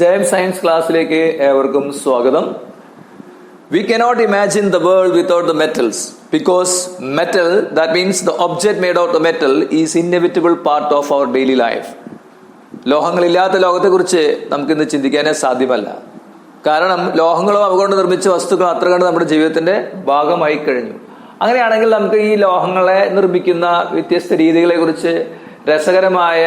ജയം സയൻസ് ക്ലാസ്സിലേക്ക് ഏവർക്കും സ്വാഗതം. We cannot imagine the world without the metals because metal, that means the object made out of metal, is inevitable part of our daily life. ലോഹങ്ങളില്ലാത്ത ലോകത്തെക്കുറിച്ച് നമുക്കിന്ന് ചിന്തിക്കാനേ സാധ്യമല്ല. കാരണം ലോഹങ്ങളോ അവ കൊണ്ട് നിർമ്മിച്ച വസ്തുക്കളോ അത്ര കണ്ട് നമ്മുടെ ജീവിതത്തിന്റെ ഭാഗമായി കഴിഞ്ഞു. അങ്ങനെയാണെങ്കിൽ നമുക്ക് ഈ ലോഹങ്ങളെ നിർമ്മിക്കുന്ന വ്യത്യസ്ത രീതികളെ കുറിച്ച് രസകരമായ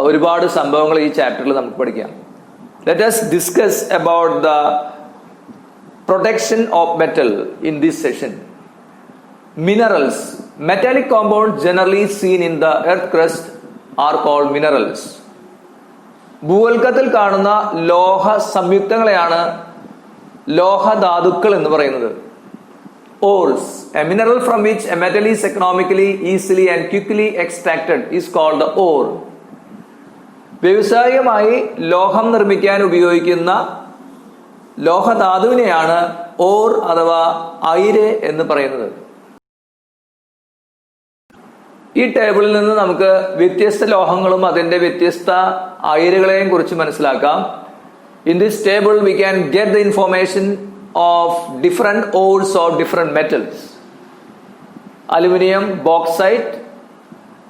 ഒരുപാട് സംഭവങ്ങൾ ഈ ചാപ്റ്ററിൽ നമുക്ക് പഠിക്കാം. Let us discuss about the protection of metal in this session. Minerals. Metallic compounds generally seen in the earth crust are called minerals. ഭൂവൽക്കത്തിൽ കാണുന്ന ലോഹ സംയുക്തങ്ങളെയാണ് ലോഹധാതുക്കൾ എന്ന് പറയുന്നത്. Ores. A mineral from which a metal is economically, easily and quickly extracted is called the ore. വ്യാവസായികമായി ലോഹം നിർമ്മിക്കാൻ ഉപയോഗിക്കുന്ന ലോഹധാതുവിനെയാണ് or അഥവാ അയിര് എന്ന് പറയുന്നത്. ഈ ടേബിളിൽ നിന്ന് നമുക്ക് വ്യത്യസ്ത ലോഹങ്ങളും അതിന്റെ വ്യത്യസ്ത അയിരുകളെയും കുറിച്ച് മനസ്സിലാക്കാം. In this table we can get the information of different ഓർസ് of different metals. Aluminium, bauxite,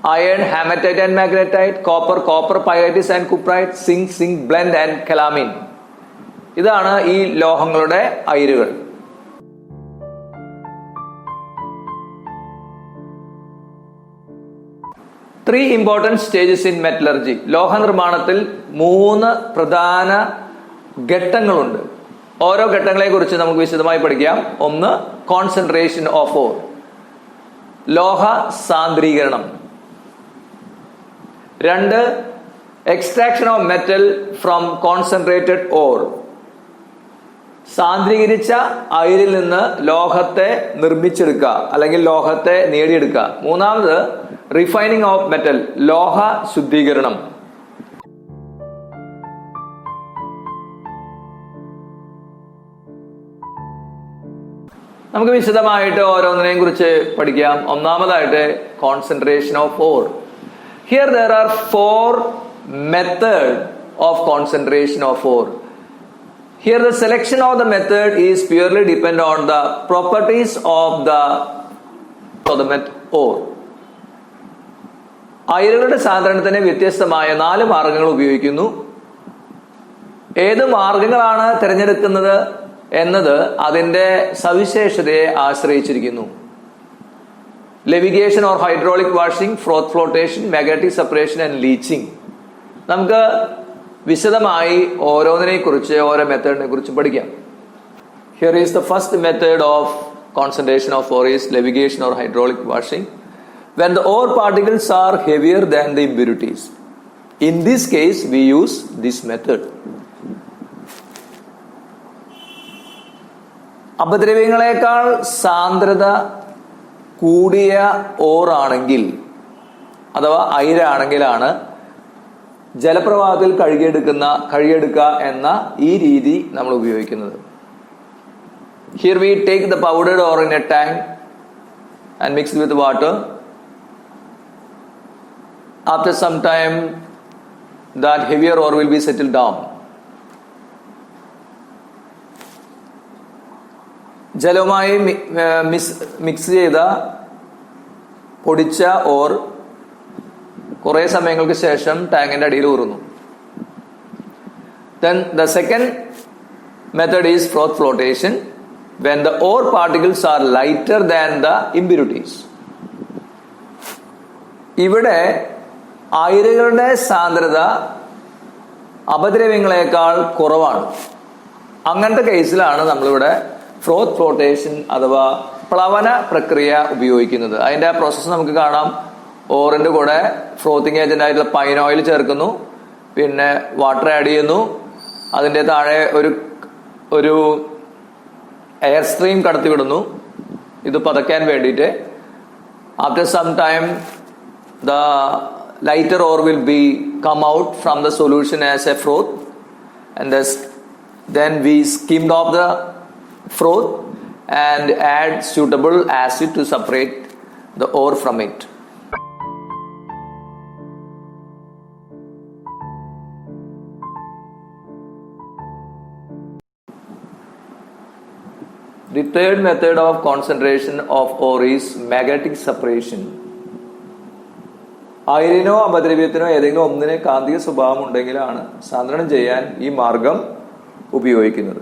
iron, hematite and magnetite, copper, pyrites and cuprite, zinc, blend and calamine. ഇതാണ് ഈ ലോഹങ്ങളുടെ അയിരുകൾ. Three important stages in metallurgy. ലോഹ നിർമ്മാണത്തിൽ 3 പ്രധാന ഘട്ടങ്ങളുണ്ട്. ഓരോ ഘട്ടങ്ങളെ കുറിച്ച് നമുക്ക് വിശദമായി പഠിക്കാം. ഒന്ന്, കോൺസെൻട്രേഷൻ ഓഫ് ഓർ, ലോഹ സാന്ദ്രീകരണം. 2, extraction of metal from concentrated ore, സാന്ദ്രീകരിച്ച അയിരിൽ നിന്ന് ലോഹത്തെ നിർമ്മിച്ചെടുക്കുക അല്ലെങ്കിൽ ലോഹത്തെ നേടിയെടുക്കുക. 3, റിഫൈനിങ് ഓഫ് മെറ്റൽ, ലോഹ ശുദ്ധീകരണം. നമുക്ക് വിശദമായിട്ട് ഓരോന്നിനെയും കുറിച്ച് പഠിക്കാം. ഒന്നാമതായിട്ട് concentration of or. Here there are 4 methods of concentration of ore. Here the selection of the method is purely depend on the properties of the ore. അയിരുകളുടെ സാന്ദ്രണത്തിന് വ്യത്യസ്തമായ 4 മാർഗങ്ങൾ ഉപയോഗിക്കുന്നു. ഏത് മാർഗങ്ങളാണ് തിരഞ്ഞെടുക്കുന്നത് എന്നത് അതിന്റെ സവിശേഷതയെ ആശ്രയിച്ചിരിക്കുന്നു. Levigation or hydraulic washing, froth flotation, magnetic separation and leaching. നമുക്ക് വിശദമായി ഓരോന്നിനെ കുറിച്ച് ഓരോ മെത്തേഡിനെ കുറിച്ച് പഠിക്കാം. Here is the first method of concentration of ore is levigation or hydraulic washing. When the ore particles are heavier than the impurities. In this case we use this method. അപദ്രവ്യങ്ങളെക്കാൾ സാന്ദ്രത കൂടിയ ഓറാണെങ്കിൽ അഥവാ അയിരാണെങ്കിലാണ് ജലപ്രവാഹത്തിൽ കഴുകിയെടുക്കുക എന്ന ഈ രീതി നമ്മൾ ഉപയോഗിക്കുന്നത്. Here we take the powdered ore in a tank and mix with water. After some time that heavier ore will be settle down. ജലവുമായി മിക്സ് ചെയ്ത പൊടിച്ച ഓർ കുറെ സമയങ്ങൾക്ക് ശേഷം ടാങ്കിന്റെ അടിയിൽ ഊറുന്നു. Then the second method is froth flotation when the ore particles are lighter than the impurities. ഇവിടെ അയിരുകളുടെ സാന്ദ്രത അപദ്രവ്യങ്ങളെക്കാൾ കുറവാണ്. അങ്ങനത്തെ കേസിലാണ് നമ്മളിവിടെ ഫ്രോത്ത് ഫ്ലോട്ടേഷൻ അഥവാ പ്ലവന പ്രക്രിയ ഉപയോഗിക്കുന്നത്. അതിന്റെ ആ പ്രോസസ്സ് നമുക്ക് കാണാം. ഓറിന്റെ കൂടെ ഫ്രോത്തിങ് ഏജന്റ് ആയിട്ടുള്ള പൈൻ ഓയിൽ ചേർക്കുന്നു, പിന്നെ വാട്ടർ ആഡ് ചെയ്യുന്നു, അതിന്റെ താഴെ ഒരു എയർ സ്ട്രീം കടത്തിവിടുന്നു ഇത് പതക്കാൻ വേണ്ടിയിട്ട്. After some time the lighter ore will become out from the solution as a froth and then we skimmed off the froth and add suitable acid to separate the ore from it. The third method of concentration of ore is magnetic separation. അയിരിനോ അപദ്രവ്യത്തിനോ ഏതെങ്കിലും ഒന്നിന് കാന്തിക സ്വഭാവം ഉണ്ടെങ്കിലാണ് സാന്ദ്രണം ചെയ്യാൻ ഈ മാർഗം ഉപയോഗിക്കുന്നത്.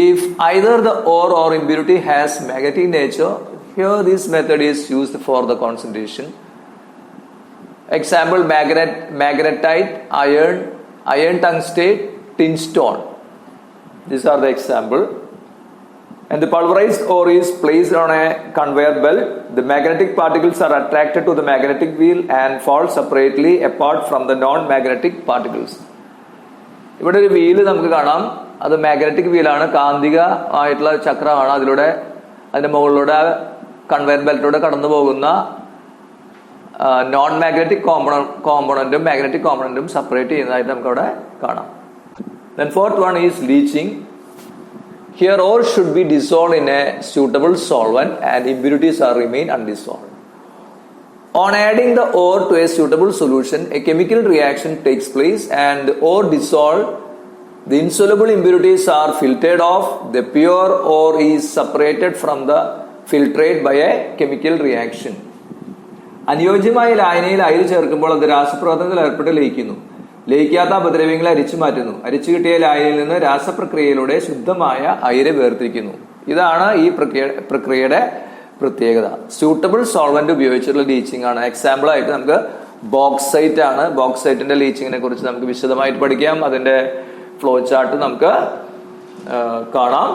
If either the ore or impurity has magnetic nature, here this method is used for the concentration. Example: magnetite, iron tungstate, tin stone. These are the example. And the pulverized ore is placed on a conveyor belt. The magnetic particles are attracted to the magnetic wheel and fall separately apart from the non-magnetic particles. ഇവിടെ ഒരു wheel നമുക്ക് കാണാം. അത് magnetic വീലാണ്, കാന്തിക ആയിട്ടുള്ള ചക്രമാണ്. അതിലൂടെ അതിന്റെ മുകളിലൂടെ കൺവെയർ ബെൽറ്റിലൂടെ കടന്നു പോകുന്ന നോൺ മാഗ്നറ്റിക് കോമ്പണന്റും മാഗ്നറ്റിക് കോമ്പണന്റും സെപ്പറേറ്റ് ചെയ്യുന്നതായിട്ട് നമുക്ക് അവിടെ കാണാം. Then fourth one is leaching. Here ore should be dissolved in a suitable solvent and impurities are remain undissolved. On adding the ore to a suitable solution, a chemical reaction takes place and the ore dissolved. The insoluble impurities are filtered off. The pure ore is separated from the filtrate by a chemical reaction. അനുയോജ്യമായ ലായനിയിൽ അയിര് ചേർക്കുമ്പോൾ അത് രാസപ്രവർത്തനത്തിൽ ഏർപ്പെട്ട് ലയിക്കുന്നു. ലയിക്കാത്ത അപദ്രവ്യങ്ങളെ അരിച്ചു മാറ്റുന്നു. അരിച്ചു കിട്ടിയ ലായനിയിൽ നിന്ന് രാസപ്രക്രിയയിലൂടെ ശുദ്ധമായ അയിര് വേർതിരിക്കുന്നു. ഇതാണ് ഈ പ്രക്രിയയുടെ പ്രത്യേകത. സ്യൂട്ടബിൾ സോൾവെന്റ് ഉപയോഗിച്ചുള്ള ലീച്ചിങ് ആണ്. എക്സാമ്പിൾ ആയിട്ട് നമുക്ക് ബോക്സൈറ്റ് ആണ്. ബോക്സൈറ്റിന്റെ ലീച്ചിങ്ങിനെ കുറിച്ച് നമുക്ക് വിശദമായിട്ട് പഠിക്കാം. അതിന്റെ ഫ്ലോ ചാർട്ട് നമുക്ക് കാണാം.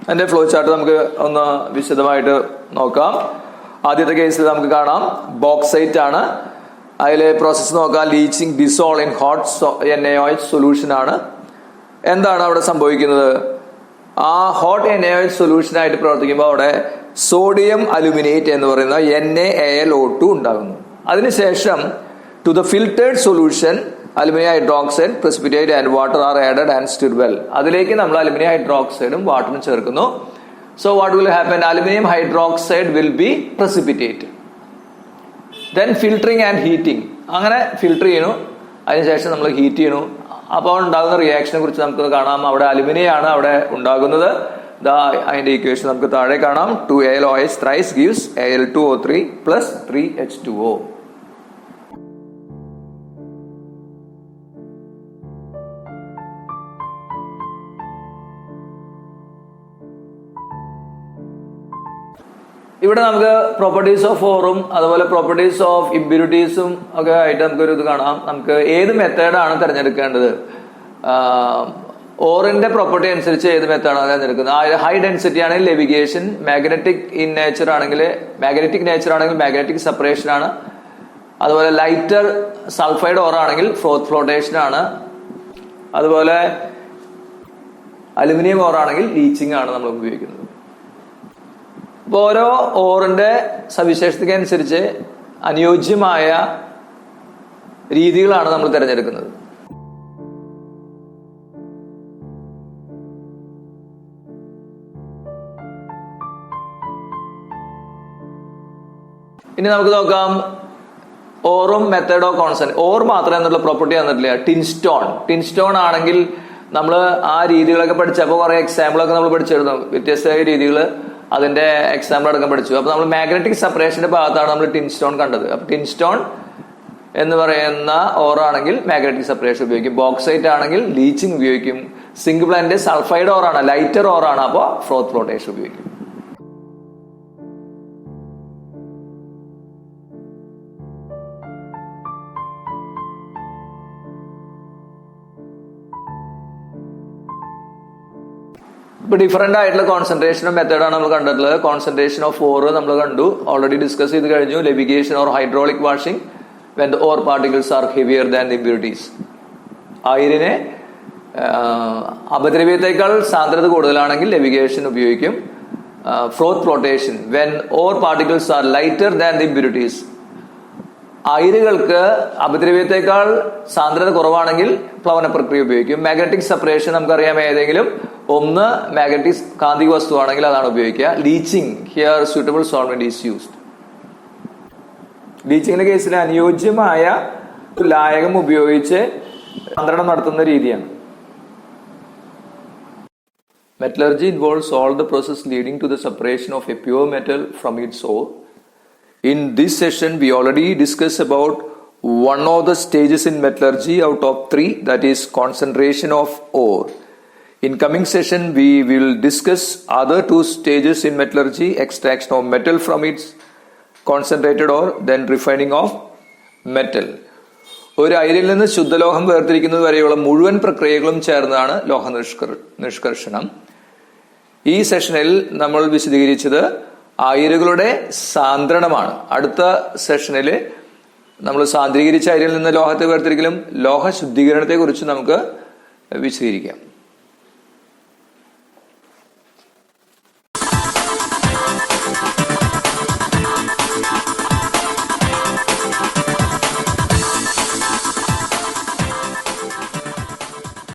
അതിന്റെ ഫ്ലോ ചാർട്ട് നമുക്ക് ഒന്ന് വിശദമായിട്ട് നോക്കാം. ആദ്യത്തെ കേസിൽ നമുക്ക് കാണാം ബോക്സൈറ്റ് ആണ്. അതിലെ പ്രോസസ്സ് നോക്കാം. Leaching dissolve in hot NaOH solution ആണ്. എന്താണ് അവിടെ സംഭവിക്കുന്നത്? ആ ഹോട്ട് NaOH സൊല്യൂഷനായിട്ട് പ്രവർത്തിക്കുമ്പോൾ അവിടെ സോഡിയം അലുമിനേറ്റ് എന്ന് പറയുന്ന NaAlO2 ഉണ്ടാകുന്നു. അതിനുശേഷം to the filtered solution aluminium hydroxide, precipitate and water are added and stirred well. അതിലേക്ക് നമ്മൾ അലുമിനിയം ഹൈഡ്രോക്സൈഡും വാട്ടറും ചേർക്കുന്നു. So what will happen? Aluminum hydroxide will be precipitated. Then filtering and heating. അങ്ങനെ filter ചെയ്യുന്നു. അതിനുശേഷം നമ്മൾ ഹീറ്റ് ചെയ്യുന്നു. അപ്പോൾ ഉണ്ടാകുന്ന റിയാക്ഷനെ കുറിച്ച് നമുക്ക് കാണാം. അവിടെ അലുമിനിയാണ് അവിടെ ഉണ്ടാകുന്നത്. അതിന്റെ ഇക്വേഷൻ നമുക്ക് താഴെ കാണാം. 2AlOH thrice gives Al2O3 plus 3H2O. ഇവിടെ നമുക്ക് പ്രോപ്പർട്ടീസ് ഓഫ് ഓറും അതുപോലെ പ്രോപ്പർട്ടീസ് ഓഫ് ഇമ്പ്യൂരിറ്റീസും ഒക്കെ ആയിട്ട് നമുക്കൊരു ഇത് കാണാം. നമുക്ക് ഏത് മെത്തേഡാണ് തിരഞ്ഞെടുക്കേണ്ടത്? ഓറിന്റെ പ്രോപ്പർട്ടി അനുസരിച്ച് ഏത് മെത്തേഡാണ് തിരഞ്ഞെടുക്കുന്നത്? ഹൈ ഡെൻസിറ്റി ആണെങ്കിൽ ലെവിഗേഷൻ, മാഗ്നറ്റിക് നേച്ചർ ആണെങ്കിൽ മാഗ്നറ്റിക് സെപ്പറേഷൻ ആണ്. അതുപോലെ ലൈറ്റർ സൾഫൈഡ് ഓർ ആണെങ്കിൽ ഫ്ലോട്ടേഷൻ ആണ്. അതുപോലെ അലുമിനിയം ഓർ ആണെങ്കിൽ ലീച്ചിങ് ആണ് നമ്മൾ ഉപയോഗിക്കുന്നത്. അപ്പോൾ ഓരോ ഓറിന്റെ സവിശേഷതയ്ക്ക് അനുസരിച്ച് അനുയോജ്യമായ രീതികളാണ് നമ്മൾ തിരഞ്ഞെടുക്കുന്നത്. ഇനി നമുക്ക് നോക്കാം ഓറും മെത്തേഡ് ഓഫ് കോൺസെൻട്രേഷൻ. ഓർ മാത്രമേ എന്നുള്ള പ്രോപ്പർട്ടി തന്നിട്ടില്ല. ടിൻ സ്റ്റോൺ ആണെങ്കിൽ നമ്മൾ ആ രീതികളൊക്കെ പഠിച്ചപ്പോൾ കുറെ എക്സാമ്പിളൊക്കെ നമ്മൾ പഠിച്ചിരുന്നു. വ്യത്യസ്തമായ രീതികൾ അതിന്റെ എക്സാമ്പിൾ അടക്കം പഠിച്ചു. അപ്പൊ നമ്മൾ മാഗ്നറ്റിക് സെപ്പറേഷന്റെ ഭാഗത്താണ് നമ്മൾ ടിൻ സ്റ്റോൺ കണ്ടത്. അപ്പൊ ടിൻ സ്റ്റോൺ എന്ന് പറയുന്ന ഓറാണെങ്കിൽ മാഗ്നറ്റിക് സെപ്പറേഷൻ ഉപയോഗിക്കും. ബോക്സൈറ്റ് ആണെങ്കിൽ ലീച്ചിങ് ഉപയോഗിക്കും. സിങ്ക് പ്ലാന്റ് സൾഫൈഡ് ഓറാണ്, ലൈറ്റർ ഓറാണ്, അപ്പോൾ ഫ്ലോട്ടേഷൻ ഉപയോഗിക്കും. ഇപ്പൊ ഡിഫറെന്റ് ആയിട്ടുള്ള കോൺസെൻട്രേഷനും മെത്തേഡാണ് നമ്മൾ കണ്ടിട്ടുള്ളത്. കോൺസെൻട്രേഷൻ ഓഫ് ഓർ നമ്മൾ കണ്ടു, ഓൾറെഡി ഡിസ്കസ് ചെയ്ത് കഴിഞ്ഞു. Levigation or hydraulic washing when the ore particles are heavier than the impurities. അയിരിനെ അപദ്രവ്യത്തെക്കാൾ സാന്ദ്രത കൂടുതലാണെങ്കിൽ ലെവിഗേഷൻ ഉപയോഗിക്കും. Flotation when ore particles are lighter than the impurities. അയിരുകൾക്ക് അപദ്രവ്യത്തെക്കാൾ സാന്ദ്രത കുറവാണെങ്കിൽ പ്ലവന പ്രക്രിയ ഉപയോഗിക്കും. മാഗ്നറ്റിക് സെപ്പറേഷൻ നമുക്കറിയാം, ഏതെങ്കിലും ഒന്ന് മാഗ്നറ്റിക് കാന്തിക വസ്തു ആണെങ്കിൽ അതാണ് ഉപയോഗിക്കുക. Leaching, here suitable solvent is used. ലീച്ചിങ്ങിന്റെ കേസിൽ അനുയോജ്യമായ ലായകം ഉപയോഗിച്ച് സാന്ദ്രണം നടത്തുന്ന രീതിയാണ്. Metallurgy involves all the process leading to the separation of a pure metal from its ore. In this session, we already discussed about one of the stages in metallurgy out of 3, that is concentration of ore. In coming session, we will discuss other 2 stages in metallurgy: extraction of metal from its concentrated ore, then refining of metal. ഒരു അയിരിൽ നിന്ന് ശുദ്ധലോഹം വേർതിരിക്കുന്നത് വരെയുള്ള മുഴുവൻ പ്രക്രിയകളും ചേർന്നതാണ് ലോഹ നിഷ്കർഷണം. ഈ സെഷനിൽ നമ്മൾ വിശദീകരിച്ചത് അയിരുകളുടെ സാന്ദ്രണമാണ്. അടുത്ത സെഷനിൽ നമ്മൾ സാന്ദ്രീകരിച്ച അയിരിൽ നിന്ന് ലോഹത്തെ വേർതിരിക്കലും ലോഹ ശുദ്ധീകരണത്തെ കുറിച്ച് നമുക്ക് വിശദീകരിക്കാം.